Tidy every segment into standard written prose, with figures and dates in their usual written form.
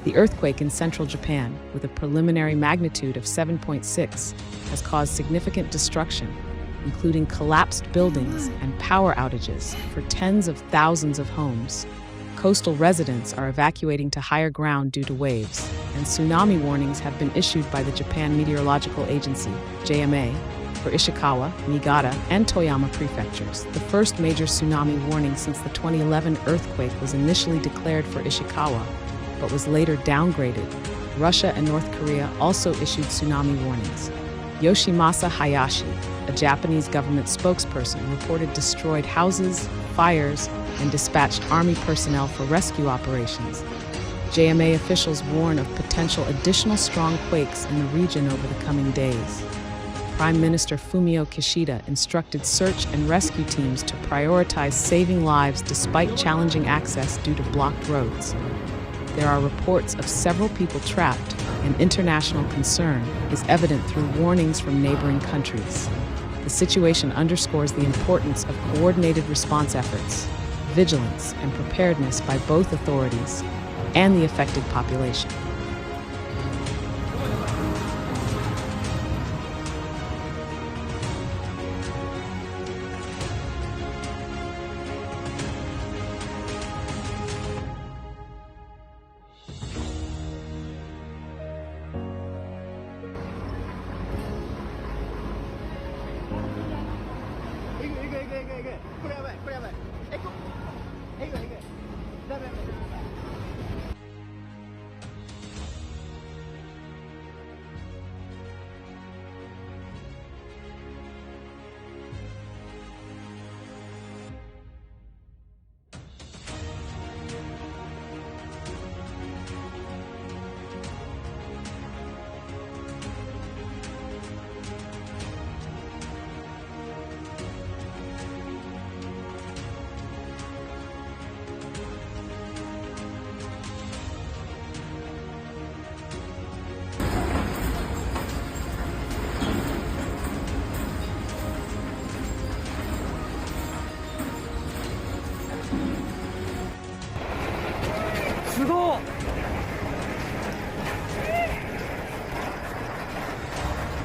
The earthquake in central Japan, with a preliminary magnitude of 7.6, has caused significant destruction, including collapsed buildings and power outages for tens of thousands of homes. Coastal residents are evacuating to higher ground due to waves, and tsunami warnings have been issued by the Japan Meteorological Agency, JMA, for Ishikawa, Niigata, and Toyama prefectures. The first major tsunami warning since the 2011 earthquake was initially declared for Ishikawa, but was later downgraded. Russia and North Korea also issued tsunami warnings. Yoshimasa Hayashi, a Japanese government spokesperson, reported destroyed houses, fires, and dispatched army personnel for rescue operations. JMA officials warn of potential additional strong quakes in the region over the coming days. Prime Minister Fumio Kishida instructed search and rescue teams to prioritize saving lives despite challenging access due to blocked roads. There are reports of several people trapped, and international concern is evident through warnings from neighboring countries. The situation underscores the importance of coordinated response efforts, vigilance, and preparedness by both authorities and the affected population.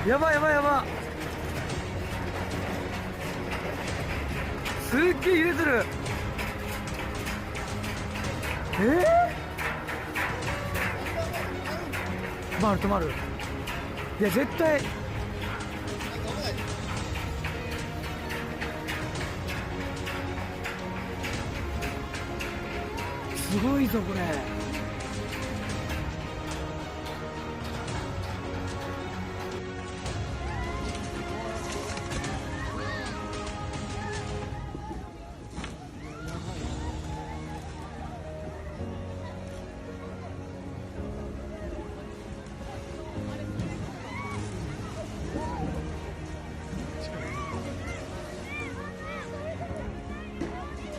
やばいやばいやばい。すっげえ揺れてる。止まる止まる。いや絶対すごいぞこれ。